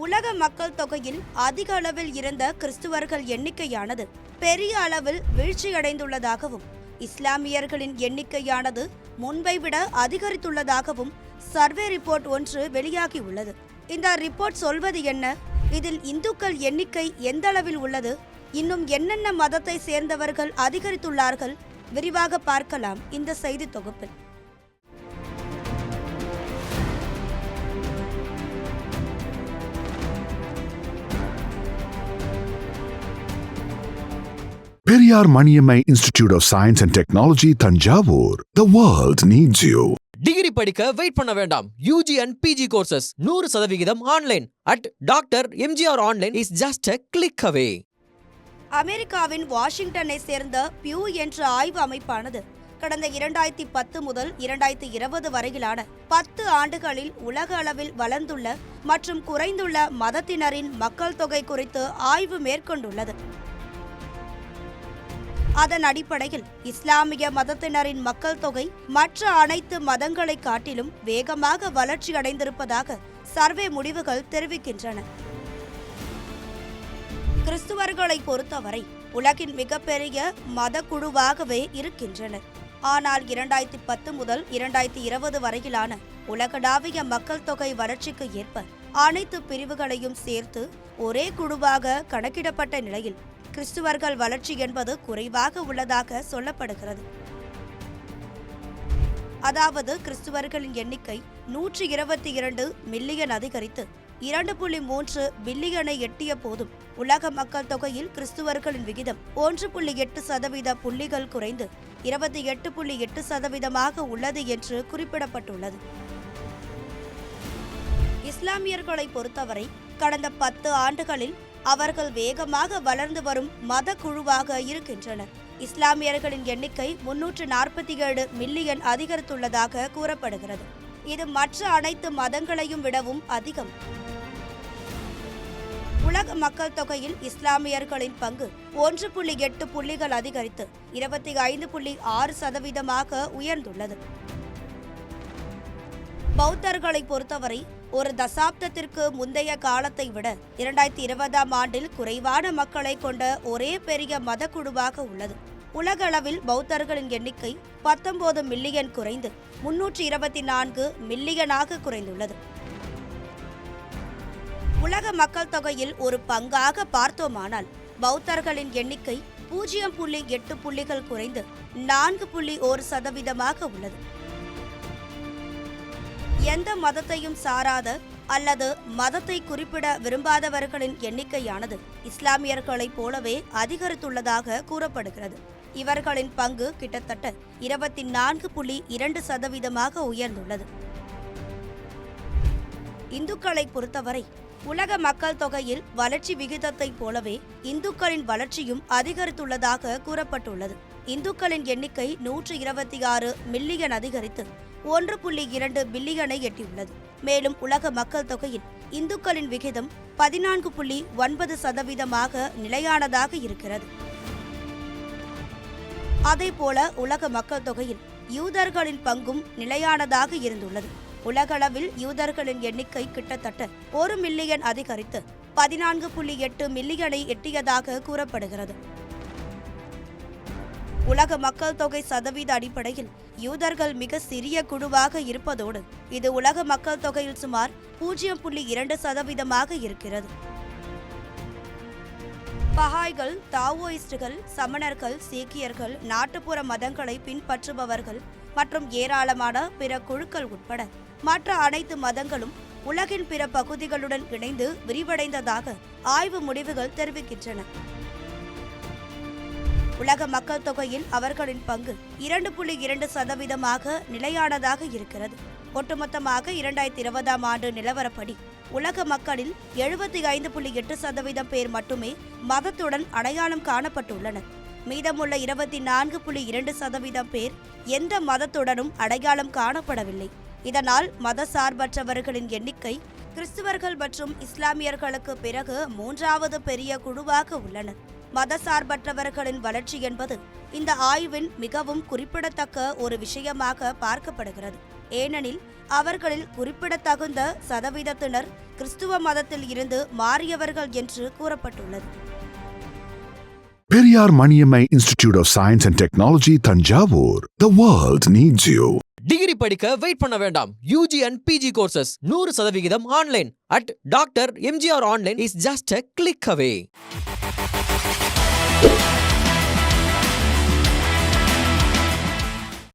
உலக மக்கள் தொகையில் அதிக அளவில் இருந்த கிறிஸ்துவர்கள் எண்ணிக்கையானது பெரிய அளவில் வீழ்ச்சியடைந்துள்ளதாகவும் இஸ்லாமியர்களின் எண்ணிக்கையானது முன்பை விட அதிகரித்துள்ளதாகவும் சர்வே ரிப்போர்ட் ஒன்று வெளியாகியுள்ளது. இந்த ரிப்போர்ட் சொல்வது என்ன? இதில் இந்துக்கள் எண்ணிக்கை எந்த அளவில் உள்ளது? இன்னும் என்னென்ன மதத்தை சேர்ந்தவர்கள் அதிகரித்துள்ளார்கள்? விரிவாக பார்க்கலாம் இந்த செய்தி தொகுப்பில். Periyar Maniammai Institute of Science and Technology, Thanjavur. The world needs you. Degree படிக்க வெயிட் பண்ண வேண்டாம். UG and PG courses 100% online at doctor MGR online is just a click away. அமெரிக்காவின் வாஷிங்டனை சேர்ந்த பியூ என்ற ஆய்வு அமைப்பானது கடந்த 2010 முதல் 2020 வரையிலான 10 ஆண்டுகளில் உலக அளவில் வளர்ந்துள்ள மற்றும் குறைந்துள்ள மதத்தினரின் மக்கள் தொகை குறித்து ஆய்வு மேற்கொண்டுள்ளது. அதன் அடிப்படையில் இஸ்லாமிய மதத்தினரின் மக்கள் தொகை மற்ற அனைத்து மதங்களை காட்டிலும் வேகமாக வளர்ச்சி அடைந்திருப்பதாக சர்வே முடிவுகள் தெரிவிக்கின்றன. கிறிஸ்துவர்களை பொறுத்தவரை உலகின் மிகப்பெரிய மத குழுவாகவே இருக்கின்றனர். ஆனால் 2010 முதல் 2020 வரையிலான உலகளாவிய மக்கள் தொகை வளர்ச்சிக்கு ஏற்ப அனைத்து பிரிவுகளையும் சேர்த்து ஒரே குழுவாக கணக்கிடப்பட்ட நிலையில் கிறிஸ்துவர்கள் வளர்ச்சி என்பது குறைவாக உள்ளதாக சொல்லப்படுகிறது. அதாவது கிறிஸ்துவர்களின் எண்ணிக்கை 122 மில்லியன் அதிகரித்து 2.3 பில்லியனை எட்டிய போதும் உலக மக்கள் தொகையில் கிறிஸ்துவர்களின் விகிதம் 1.8% புள்ளிகள் குறைந்து 28.8% உள்ளது என்று குறிப்பிடப்பட்டுள்ளது. இஸ்லாமியர்களை பொறுத்தவரை கடந்த 10 ஆண்டுகளில் அவர்கள் வேகமாக வளர்ந்து வரும் மத குழுவாக இருக்கின்றனர். இஸ்லாமியர்களின் எண்ணிக்கை 347 மில்லியன் அதிகரித்துள்ளதாக கூறப்படுகிறது. இது மற்ற அனைத்து மதங்களையும் விடவும் அதிகம். உலக மக்கள் தொகையில் இஸ்லாமியர்களின் பங்கு 1.8 புள்ளிகள் அதிகரித்து 25.6% உயர்ந்துள்ளது. பௌத்தர்களை பொறுத்தவரை ஒரு தசாப்தத்திற்கு முந்தைய காலத்தை விட 2020ஆம் ஆண்டில் குறைவான மக்களை கொண்ட ஒரே பெரிய மத குழுவாக உள்ளது. உலக அளவில் பௌத்தர்களின் எண்ணிக்கை 19 மில்லியன் குறைந்து 324 மில்லியனாக குறைந்துள்ளது. உலக மக்கள் தொகையில் ஒரு பங்காக பார்த்தோமானால் பௌத்தர்களின் எண்ணிக்கை 0.8 புள்ளிகள் குறைந்து 4.1% உள்ளது. எந்த மதத்தையும் சாராத அல்லது மதத்தை குறிப்பிட விரும்பாதவர்களின் எண்ணிக்கையானது இஸ்லாமியர்களைப் போலவே அதிகரித்துள்ளதாக கூறப்படுகிறது. இவர்களின் பங்கு கிட்டத்தட்ட 24.2% உயர்ந்துள்ளது. இந்துக்களை பொறுத்தவரை உலக மக்கள் தொகையில் வளர்ச்சி விகிதத்தைப் போலவே இந்துக்களின் வளர்ச்சியும் அதிகரித்துள்ளதாக கூறப்பட்டுள்ளது. இந்துக்களின் எண்ணிக்கை 126 மில்லியன் அதிகரித்து 1.2 பில்லியனை எட்டியுள்ளது. மேலும் உலக மக்கள் தொகையில் இந்துக்களின் விகிதம் 14.9% நிலையானதாக இருக்கிறது. அதேபோல உலக மக்கள் தொகையில் யூதர்களின் பங்கும் நிலையானதாக இருந்துள்ளது. உலகளவில் யூதர்களின் எண்ணிக்கை கிட்டத்தட்ட 1 மில்லியன் அதிகரித்து 14.8 மில்லியனை எட்டியதாக கூறப்படுகிறது. உலக மக்கள் தொகை சதவீத அடிப்படையில் யூதர்கள் மிக சிறிய குழுவாக இருப்பதோடு இது உலக மக்கள் தொகையில் சுமார் 0.2% இருக்கிறது. பஹாய்கள், தாவோயிஸ்டுகள், சமணர்கள், சீக்கியர்கள், நாட்டுப்புற மதங்களை பின்பற்றுபவர்கள் மற்றும் ஏராளமான பிற குழுக்கள் உட்பட மற்ற அனைத்து மதங்களும் உலகின் பிற பகுதிகளுடன் இணைந்து விரிவடைந்ததாக ஆய்வு முடிவுகள் தெரிவிக்கின்றன. உலக மக்கள் தொகையில் அவர்களின் பங்கு 2.2% நிலையானதாக இருக்கிறது. ஒட்டுமொத்தமாக 2020ஆம் ஆண்டு நிலவரப்படி உலக மக்களில் 75.8% பேர் மட்டுமே மதத்துடன் அடையாளம் காணப்பட்டுள்ளனர். மீதமுள்ள 24.2% பேர் எந்த மதத்துடனும் அடையாளம் காணப்படவில்லை. இதனால் மத சார்பற்றவர்களின் எண்ணிக்கை கிறிஸ்துவர்கள் மற்றும் இஸ்லாமியர்களுக்கு பிறகு 3வது பெரிய குழுவாக உள்ளனர். மதசார்பற்றவர்களின் வளர்ச்சி என்பது இந்த ஆய்வின் மிகவும் குறிப்பிடத்தக்க ஒரு விஷயமாக பார்க்கப்படுகிறது. ஏனெனில் அவர்களில் குறிப்பிடத்தகுந்த சதவீதத்தினர் கிறிஸ்துவ மதத்தில் இருந்து மாறியவர்கள் என்று கூறப்பட்டுள்ளது. Periyar Maniammai Institute of Science and Technology, Tanjavur. The world needs you. Degree படிக்க வெயிட் பண்ண வேண்டாம். UG and PG courses 100% online at doctor MGR online is just a click away.